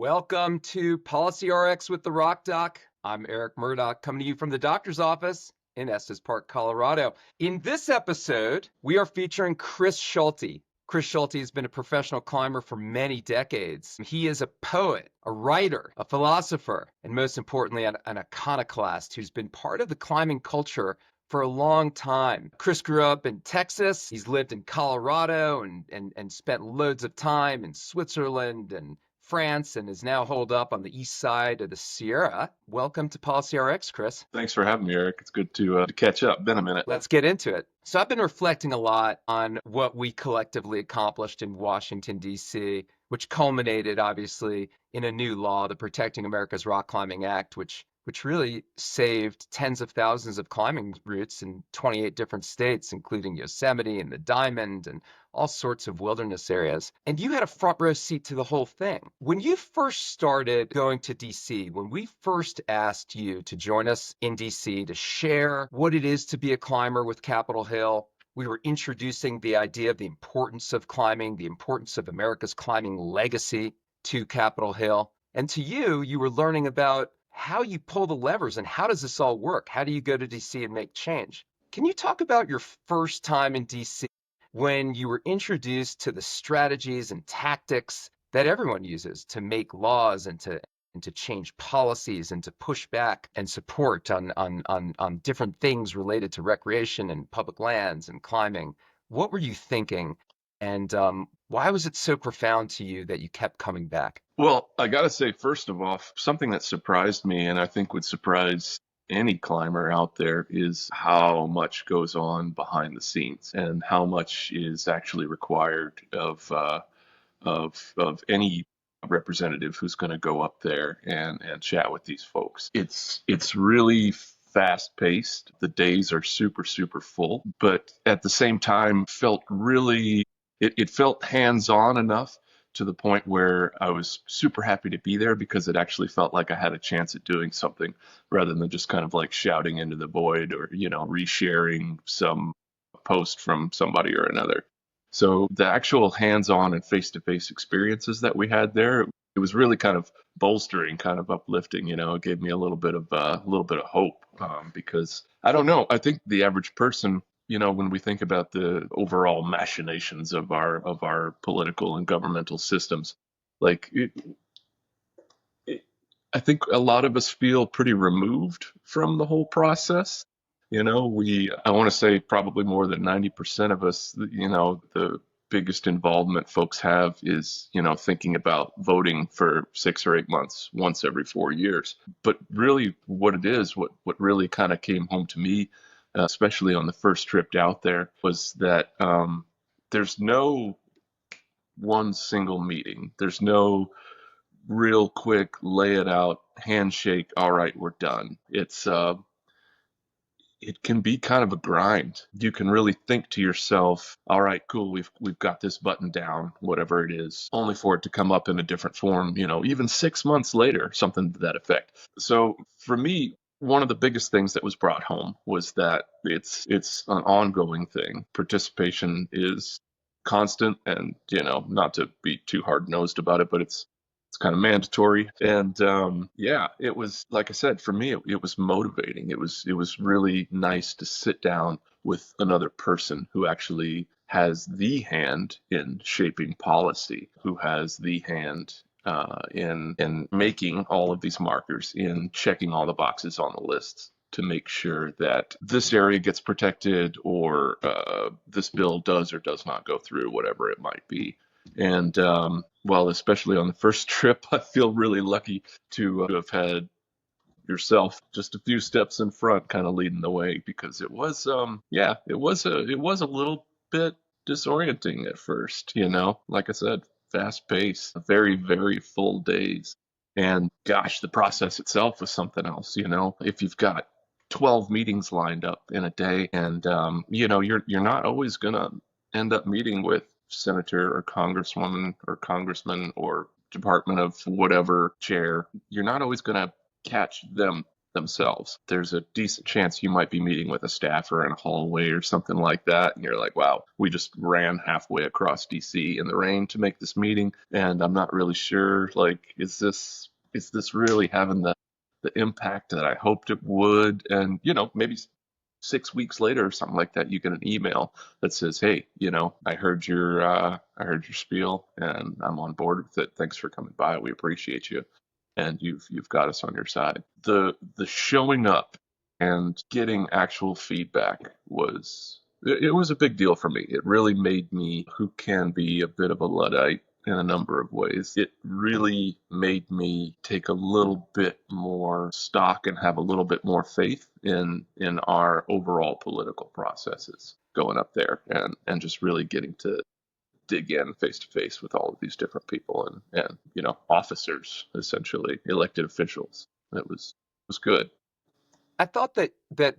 Welcome to Policy RX with the Rock Doc. I'm Eric Murdoch, coming to you from the doctor's office in Estes Park, Colorado. In this episode, we are featuring Chris Schulte. Chris Schulte has been a professional climber for many decades. He is a poet, a writer, a philosopher, and most importantly, an iconoclast who's been part of the climbing culture for a long time. Chris grew up in Texas. He's lived in Colorado and spent loads of time in Switzerland and France, and is now holed up on the east side of the Sierra. Welcome to Policy RX, Chris. Thanks for having me, Eric. It's good to catch up. Been a minute. Let's get into it. So I've been reflecting a lot on what we collectively accomplished in Washington, D.C., which culminated, obviously, in a new law, the Protecting America's Rock Climbing Act, which really saved tens of thousands of climbing routes in 28 different states, including Yosemite and the Diamond and all sorts of wilderness areas. And you had a front row seat to the whole thing. When you first started going to DC, when we first asked you to join us in DC to share what it is to be a climber with Capitol Hill, we were introducing the idea of the importance of climbing, the importance of America's climbing legacy to Capitol Hill. And to you, you were learning about how you pull the levers and how does this all work? How do you go to DC and make change? Can you talk about your first time in DC when you were introduced to the strategies and tactics that everyone uses to make laws and to change policies and to push back and support on different things related to recreation and public lands and climbing? What were you thinking? And why was it so profound to you that you kept coming back? Well, I got to say, first of all, something that surprised me and I think would surprise any climber out there is how much goes on behind the scenes and how much is actually required of any representative who's going to go up there and chat with these folks. It's really fast paced. The days are super full, but at the same time felt really it felt hands on enough to the point where I was super happy to be there because it actually felt like I had a chance at doing something rather than just kind of like shouting into the void or, resharing some post from somebody or another. So the actual hands-on and face-to-face experiences that we had there, it was really kind of bolstering, kind of uplifting. It gave me a little bit of hope because I don't know. I think the average person, when we think about the overall machinations of our political and governmental systems, like I think a lot of us feel pretty removed from the whole process. I want to say probably more than 90% of us, the biggest involvement folks have is, thinking about voting for 6 or 8 months, once every 4 years. But really what it is, what really kind of came home to me, especially on the first trip out there, was that there's no one single meeting. There's no real quick, lay it out, handshake, all right, we're done. It can be kind of a grind. You can really think to yourself, all right, cool, we've got this button down, whatever it is, only for it to come up in a different form, even 6 months later, something to that effect. So for me, one of the biggest things that was brought home was that it's an ongoing thing. Participation is constant and, not to be too hard-nosed about it, but it's kind of mandatory. And yeah, it was, like I said, for me, it was motivating. It was really nice to sit down with another person who actually has the hand in shaping policy, who has the hand in making all of these markers, in checking all the boxes on the lists to make sure that this area gets protected or this bill does or does not go through, whatever it might be. And well, especially on the first trip, I feel really lucky to have had yourself just a few steps in front, kind of leading the way, because it was, yeah, it was a little bit disorienting at first. Like I said, fast pace, very full days, and gosh, the process itself was something else. If you've got 12 meetings lined up in a day, and you're not always gonna end up meeting with senator or congresswoman or congressman or department of whatever chair. You're not always going to catch them themselves. There's a decent chance you might be meeting with a staffer in a hallway or something like that, and you're like, wow, we just ran halfway across DC in the rain to make this meeting, and I'm not really sure, like, is this really having the impact that I hoped it would? And maybe 6 weeks later or something like that, you get an email that says, "Hey, I heard your spiel, and I'm on board with it. Thanks for coming by. We appreciate you, and you've got us on your side." The showing up and getting actual feedback was a big deal for me. It really made me, who can be a bit of a Luddite in a number of ways, it really made me take a little bit more stock and have a little bit more faith in our overall political processes going up there, and just really getting to dig in face to face with all of these different people, and officers, essentially elected officials. It was good. I thought that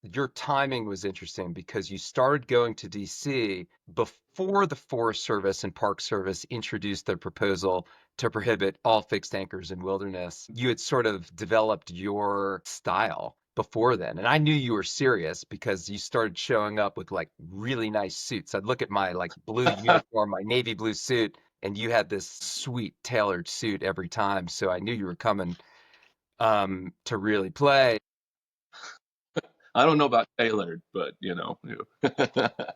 your timing was interesting because you started going to DC before the Forest Service and Park Service introduced their proposal to prohibit all fixed anchors in wilderness. You had sort of developed your style before then. And I knew you were serious because you started showing up with like really nice suits. I'd look at my like blue uniform, my navy blue suit, and you had this sweet tailored suit every time. So I knew you were coming to really play. I don't know about tailored, but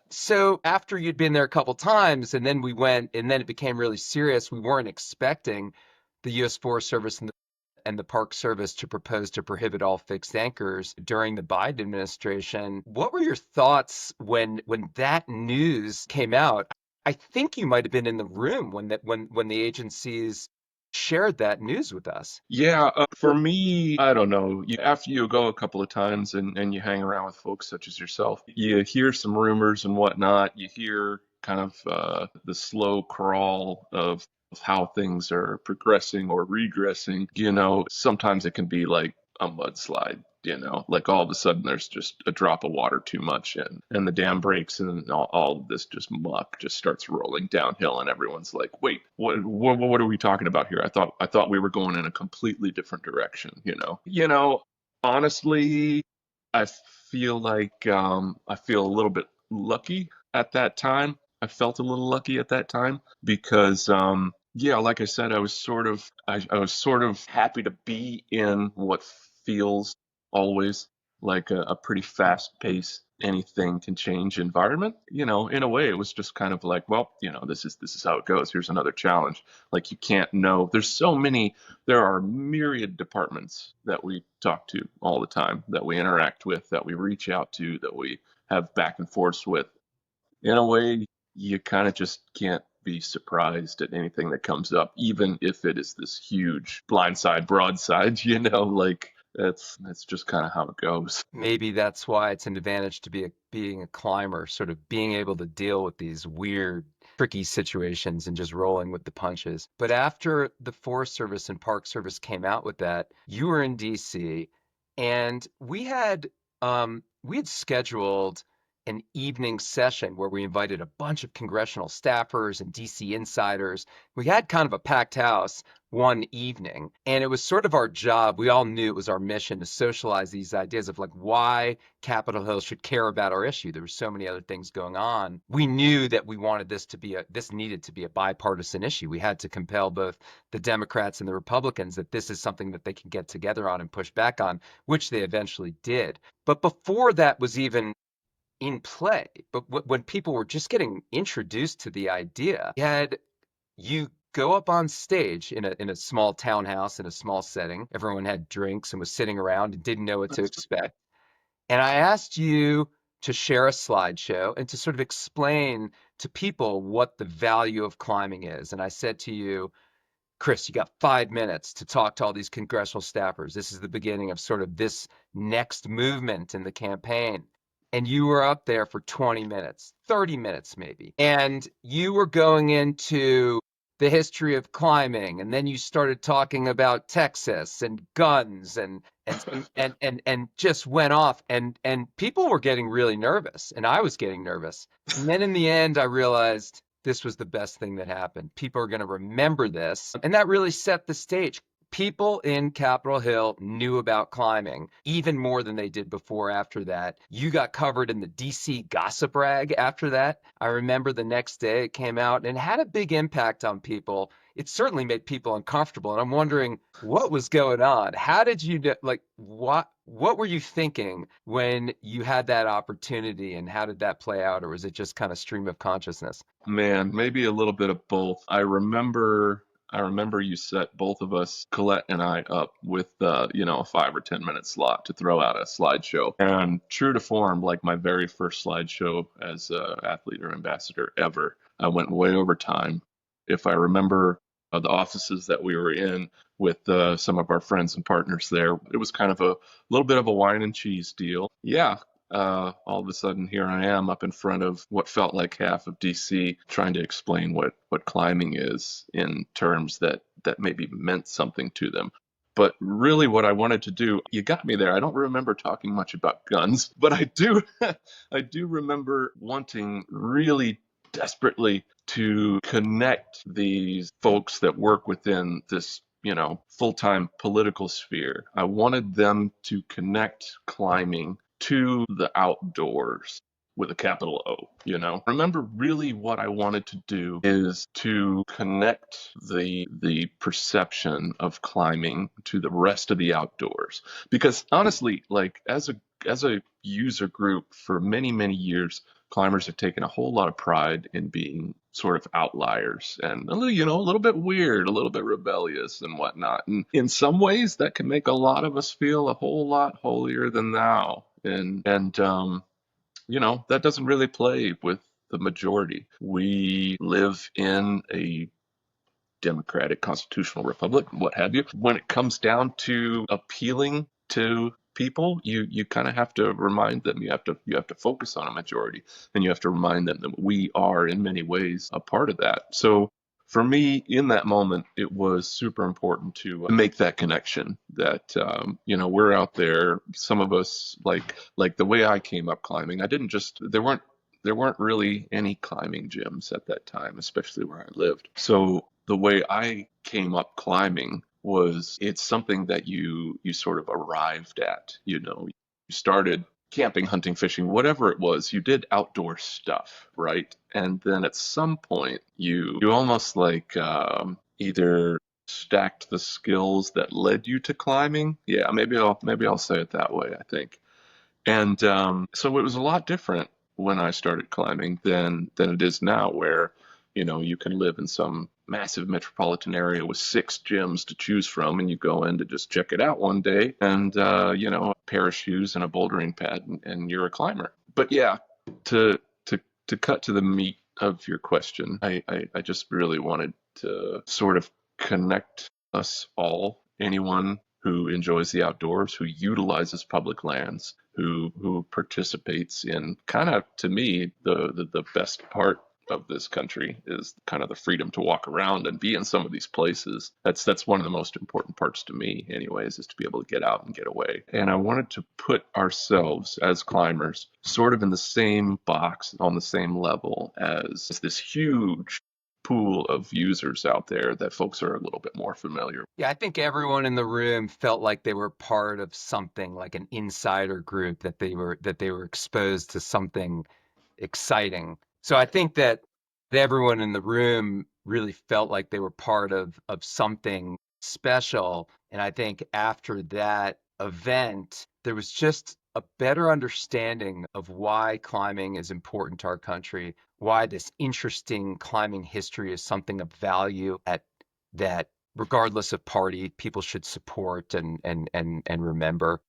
So after you'd been there a couple times, and then we went, and then it became really serious. We weren't expecting the U.S. Forest Service and the Park Service to propose to prohibit all fixed anchors during the Biden administration. What were your thoughts when that news came out? I think you might have been in the room when the agencies shared that news with us. Yeah, for me, I don't know. After you go a couple of times and you hang around with folks such as yourself, you hear some rumors and whatnot. You hear kind of the slow crawl of how things are progressing or regressing. Sometimes it can be like a mudslide. Like all of a sudden there's just a drop of water too much, and the dam breaks, and all of this just muck just starts rolling downhill, and everyone's like, wait, what are we talking about here? I thought we were going in a completely different direction. Honestly, I feel like I feel a little bit lucky at that time. I felt a little lucky at that time because yeah, like I said, I was sort of happy to be in what feels always like a pretty fast-paced, anything can change environment. In a way, it was just kind of like, well, this is how it goes. Here's another challenge. Like, you can't know. There are myriad departments that we talk to all the time, that we interact with, that we reach out to, that we have back and forth with. In a way, you kind of just can't be surprised at anything that comes up, even if it is this huge blindside, broadside. Like, that's just kind of how it goes. Maybe that's why it's an advantage to being a climber, sort of being able to deal with these weird, tricky situations and just rolling with the punches. But after the Forest Service and Park Service came out with that, you were in DC, and we had scheduled an evening session where we invited a bunch of congressional staffers and DC insiders. We had kind of a packed house one evening. And it was sort of our job. We all knew it was our mission to socialize these ideas of like why Capitol Hill should care about our issue. There were so many other things going on. We knew that we wanted this needed to be a bipartisan issue. We had to compel both the Democrats and the Republicans that this is something that they can get together on and push back on, which they eventually did. But before that was even in play, but when people were just getting introduced to the idea, you go up on stage in a small townhouse in a small setting. Everyone had drinks and was sitting around and didn't know what to expect. And I asked you to share a slideshow and to sort of explain to people what the value of climbing is. And I said to you, Chris, you got 5 minutes to talk to all these congressional staffers. This is the beginning of sort of this next movement in the campaign. And you were up there for 20 minutes, 30 minutes maybe. And you were going into the history of climbing. And then you started talking about Texas and guns and just went off. And people were getting really nervous. And I was getting nervous. And then in the end, I realized this was the best thing that happened. People are going to remember this. And that really set the stage. people in Capitol Hill knew about climbing even more than they did before after that. You got covered in the DC gossip rag after that. I remember the next day it came out and it had a big impact on people. It certainly made people uncomfortable. And I'm wondering what was going on. How did you like what were you thinking when you had that opportunity and how did that play out? Or was it just kind of stream of consciousness? Man, maybe a little bit of both. I remember you set both of us, Colette and I, up with a 5 or 10 minute slot to throw out a slideshow. And true to form, like my very first slideshow as a athlete or ambassador ever, I went way over time. If I remember the offices that we were in with some of our friends and partners there, it was kind of a little bit of a wine and cheese deal. Yeah, all of a sudden here I am up in front of what felt like half of DC trying to explain what climbing is in terms that maybe meant something to them. But really what I wanted to do, you got me there. I don't remember talking much about guns, but I do I do remember wanting really desperately to connect these folks that work within this full-time political sphere. I wanted them to connect climbing to the outdoors with a capital O, Remember really what I wanted to do is to connect the perception of climbing to the rest of the outdoors. Because honestly, like as a user group for many, many years, climbers have taken a whole lot of pride in being sort of outliers and a little bit weird, a little bit rebellious and whatnot. And in some ways, that can make a lot of us feel a whole lot holier than thou. And that doesn't really play with the majority. We live in a democratic constitutional republic, what have you. When it comes down to appealing to people, you kind of have to remind them. You have to focus on a majority, and you have to remind them that we are in many ways a part of that. So for me, in that moment, it was super important to make that connection. That we're out there. Some of us like the way I came up climbing. I didn't just there weren't really any climbing gyms at that time, especially where I lived. So the way I came up climbing was it's something that you sort of arrived at. You started camping, hunting, fishing, whatever it was, you did outdoor stuff, right? And then at some point you almost like either stacked the skills that led you to climbing. Yeah, maybe I'll say it that way, I think. And so it was a lot different when I started climbing than it is now, where you can live in some massive metropolitan area with six gyms to choose from, and you go in to just check it out one day, and a pair of shoes and a bouldering pad, and you're a climber. But yeah, to to cut to the meat of your question, I just really wanted to sort of connect us all, anyone who enjoys the outdoors, who utilizes public lands, who participates in kind of, to me, the best part of this country is kind of the freedom to walk around and be in some of these places. That's one of the most important parts to me, anyways, is to be able to get out and get away. And I wanted to put ourselves as climbers sort of in the same box, on the same level as this huge pool of users out there that folks are a little bit more familiar. Yeah, I think everyone in the room felt like they were part of something, like an insider group, that they were exposed to something exciting. So I think that everyone in the room really felt like they were part of something special. And I think after that event, there was just a better understanding of why climbing is important to our country, why this interesting climbing history is something of value at that regardless of party, people should support and remember.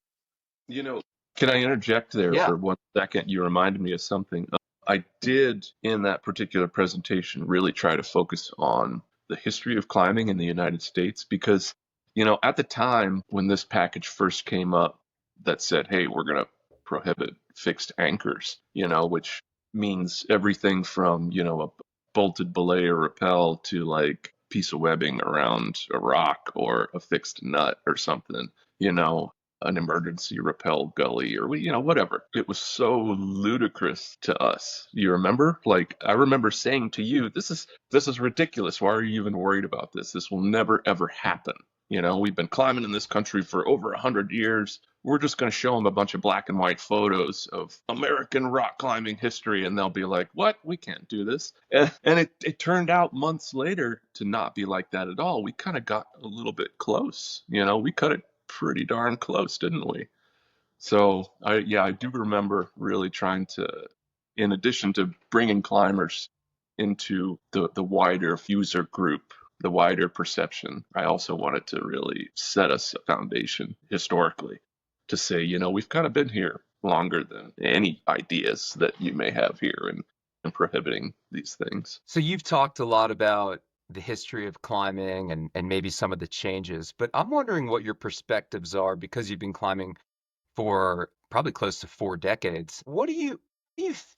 You know, can I interject there Yeah. for 1 second? You reminded me of something. I did, in that particular presentation, really try to focus on the history of climbing in the United States because, at the time when this package first came up that said, hey, we're going to prohibit fixed anchors, which means everything from, a bolted belay or rappel to like piece of webbing around a rock or a fixed nut or something, you know, an emergency rappel gully or whatever. It was so ludicrous to us. You remember? Like I remember saying to you, this is ridiculous. Why are you even worried about this? This will never ever happen. We've been climbing in this country for over 100 years. We're just going to show them a bunch of black and white photos of American rock climbing history, and they'll be like, "What? We can't do this." And it turned out months later to not be like that at all. We kind of got a little bit close. We cut it pretty darn close, didn't we? So I do remember really trying to, in addition to bringing climbers into the wider user group, the wider perception, I also wanted to really set us a foundation historically to say, we've kind of been here longer than any ideas that you may have here in prohibiting these things. So you've talked a lot about the history of climbing and maybe some of the changes, but I'm wondering what your perspectives are because you've been climbing for probably close to 4 decades. What do you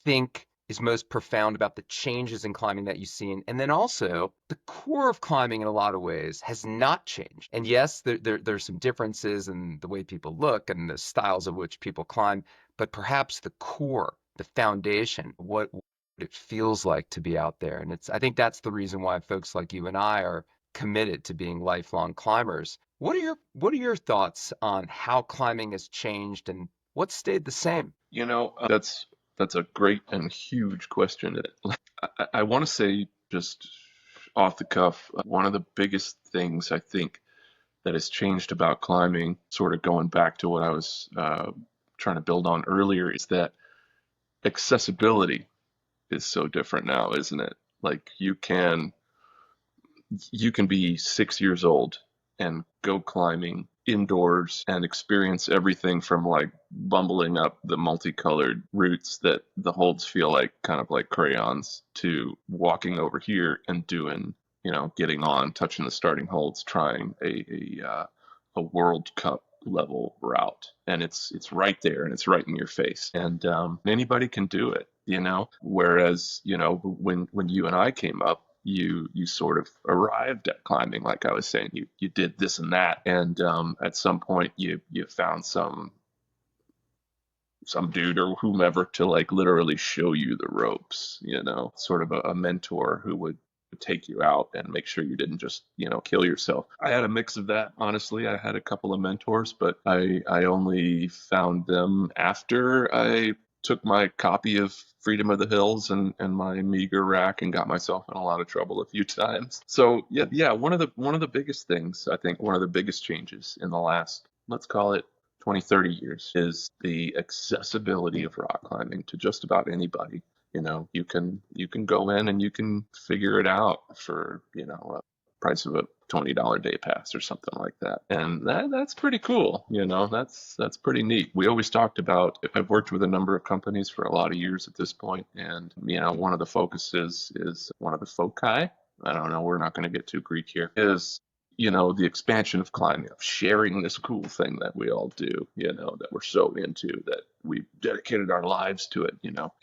think is most profound about the changes in climbing that you've seen? And then also, the core of climbing in a lot of ways has not changed. And yes, there's some differences in the way people look and the styles of which people climb, but perhaps the core, the foundation, what it feels like to be out there. And I think that's the reason why folks like you and I are committed to being lifelong climbers. What are your thoughts on how climbing has changed and what stayed the same? That's a great and huge question. I want to say just off the cuff, one of the biggest things I think that has changed about climbing, sort of going back to what I was trying to build on earlier, is that accessibility is so different now, isn't it? Like you can be 6 years old and go climbing indoors and experience everything from like bumbling up the multicolored routes that the holds feel like kind of like crayons to walking over here and doing, getting on, touching the starting holds, trying a World Cup level route, and it's right there and it's right in your face, and anybody can do it. Whereas when you and I came up, you sort of arrived at climbing, like I was saying, you did this and that, and at some point you found some dude or whomever to like literally show you the ropes, sort of a mentor who would take you out and make sure you didn't just, kill yourself. I had a mix of that, honestly. I had a couple of mentors, but I only found them after I took my copy of Freedom of the Hills and my meager rack and got myself in a lot of trouble a few times. So yeah, one of the biggest things, I think one of the biggest changes in the last, let's call it 20, 30 years, is the accessibility of rock climbing to just about anybody. You can go in and you can figure it out for, a price of a $20 day pass or something like that. And that's pretty cool. That's pretty neat. We always talked about, I've worked with a number of companies for a lot of years at this point, and one of the focuses is one of the foci. I don't know, we're not going to get too Greek here, is the expansion of climbing, of sharing this cool thing that we all do, that we're so into, that we dedicated our lives to it,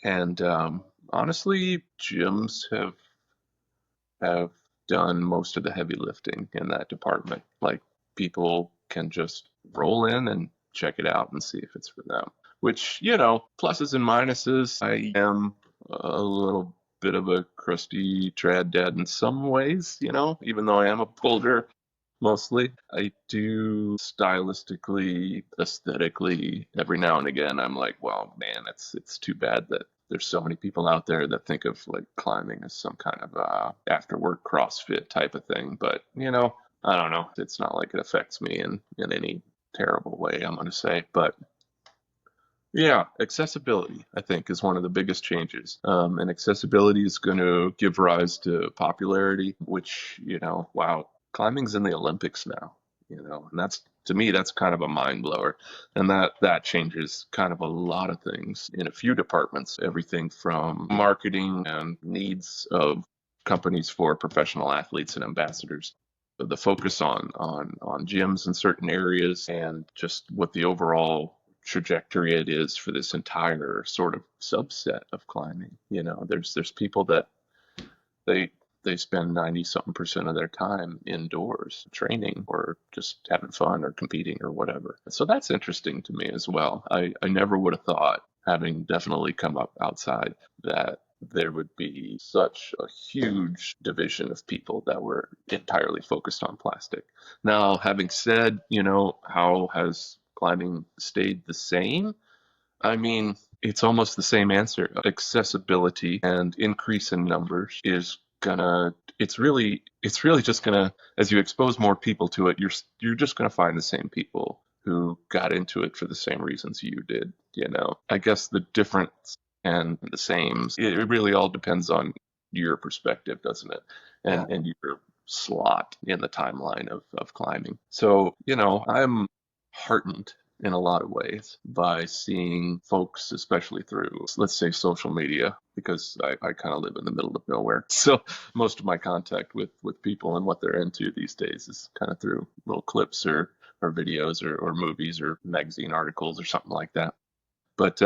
and honestly, gyms have done most of the heavy lifting in that department. Like, people can just roll in and check it out and see if it's for them. Which, pluses and minuses. I am a little bit of a crusty trad dad in some ways, even though I am a boulder mostly. I do stylistically, aesthetically, every now and again, I'm like, well, man, it's too bad that there's so many people out there that think of like climbing as some kind of after work CrossFit type of thing. But I don't know. It's not like it affects me in any terrible way, I'm gonna say. But yeah, accessibility, I think, is one of the biggest changes. And accessibility is going to give rise to popularity, which, wow, climbing's in the Olympics now, and that's, to me, that's kind of a mind blower. And that changes kind of a lot of things in a few departments, everything from marketing and needs of companies for professional athletes and ambassadors, the focus on gyms in certain areas, and just what the overall trajectory it is for this entire sort of subset of climbing. There's people that they they spend 90 something percent of their time indoors training or just having fun or competing or whatever. So that's interesting to me as well. I never would have thought, having definitely come up outside, that there would be such a huge division of people that were entirely focused on plastic. Now, having said, how has climbing stayed the same? I mean, it's almost the same answer. Accessibility and increase in numbers is gonna, it's really just gonna, as you expose more people to it, you're just gonna find the same people who got into it for the same reasons you did. I guess the difference and the same, it really all depends on your perspective, doesn't it? Yeah. And your slot in the timeline of climbing. So, I'm heartened in a lot of ways by seeing folks, especially through, let's say, social media, because I kind of live in the middle of nowhere. So most of my contact with people and what they're into these days is kind of through little clips or videos or movies or magazine articles or something like that. But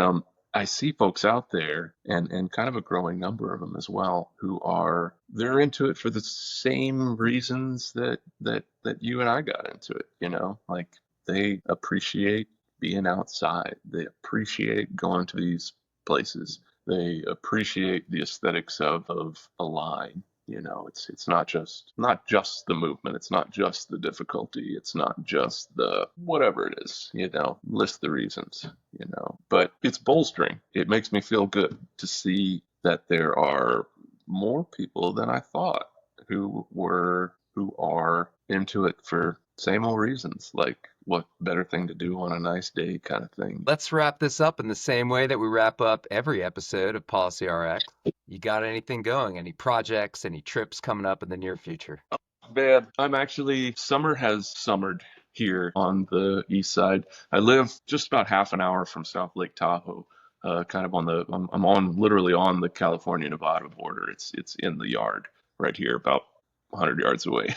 I see folks out there and kind of a growing number of them as well who they're into it for the same reasons that you and I got into it. Like they appreciate being outside. They appreciate going to these places. They appreciate the aesthetics of a line. It's not just the movement. It's not just the difficulty. It's not just the whatever it is. List the reasons. But it's bolstering. It makes me feel good to see that there are more people than I thought who are into it for same old reasons, like what better thing to do on a nice day kind of thing. Let's wrap this up in the same way that we wrap up every episode of Policy RX. You got anything going? Any projects, any trips coming up in the near future? Man, summer has summered here on the east side. I live just about half an hour from South Lake Tahoe, kind of I'm on literally on the California-Nevada border. It's in the yard right here, about 100 yards away.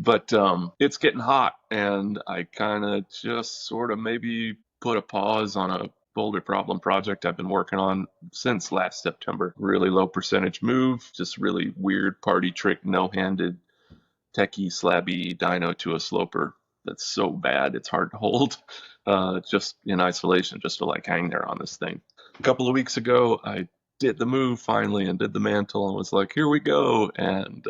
But it's getting hot, and I kind of just sort of maybe put a pause on a boulder problem project I've been working on since last September. Really low percentage move, just really weird party trick, no-handed techie slabby dyno to a sloper that's so bad it's hard to hold just in isolation, just to like hang there on this thing. A couple of weeks ago, I did the move finally and did the mantle and was like, here we go. And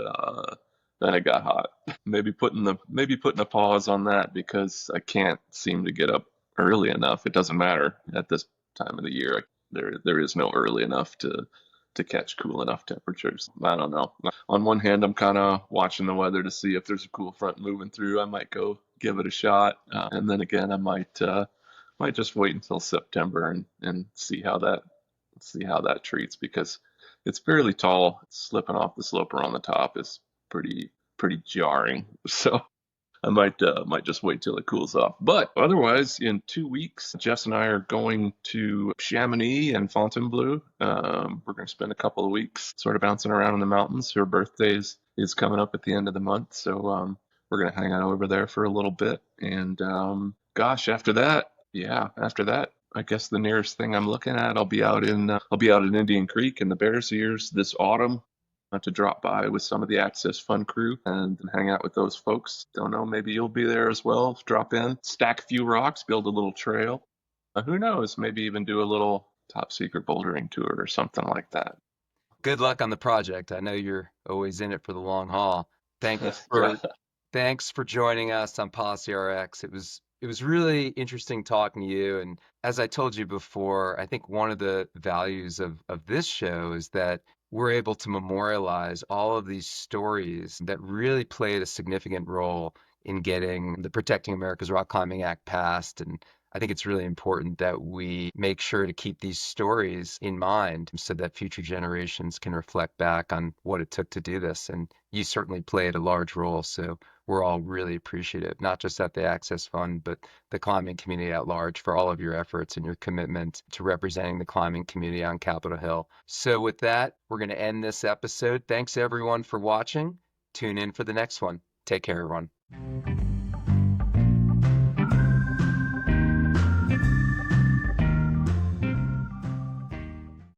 then it got hot. Maybe putting a pause on that because I can't seem to get up early enough. It doesn't matter at this time of the year. There is no early enough to catch cool enough temperatures. I don't know. On one hand, I'm kind of watching the weather to see if there's a cool front moving through. I might go give it a shot, and then again, I might just wait until September and see how that treats because it's fairly tall. Slipping off the sloper on the top is pretty jarring. So I might just wait till it cools off. But otherwise, in 2 weeks, Jess and I are going to Chamonix and Fontainebleau. We're going to spend a couple of weeks sort of bouncing around in the mountains. Her birthday is coming up at the end of the month, so we're going to hang out over there for a little bit. And gosh, after that, I guess the nearest thing I'm looking at, I'll be out in Indian Creek in the Bears Ears this autumn to drop by with some of the Access Fund crew and hang out with those folks. Don't know, maybe you'll be there as well. Drop in, stack a few rocks, build a little trail. Who knows? Maybe even do a little top secret bouldering tour or something like that. Good luck on the project. I know you're always in it for the long haul. Thanks Yeah. for thanks for joining us on Policy RX. It was really interesting talking to you. And as I told you before, I think one of the values of this show is that we're able to memorialize all of these stories that really played a significant role in getting the Protecting America's Rock Climbing Act passed. And I think it's really important that we make sure to keep these stories in mind so that future generations can reflect back on what it took to do this. And you certainly played a large role. So we're all really appreciative, not just at the Access Fund, but the climbing community at large for all of your efforts and your commitment to representing the climbing community on Capitol Hill. So with that, we're going to end this episode. Thanks everyone for watching. Tune in for the next one. Take care, everyone.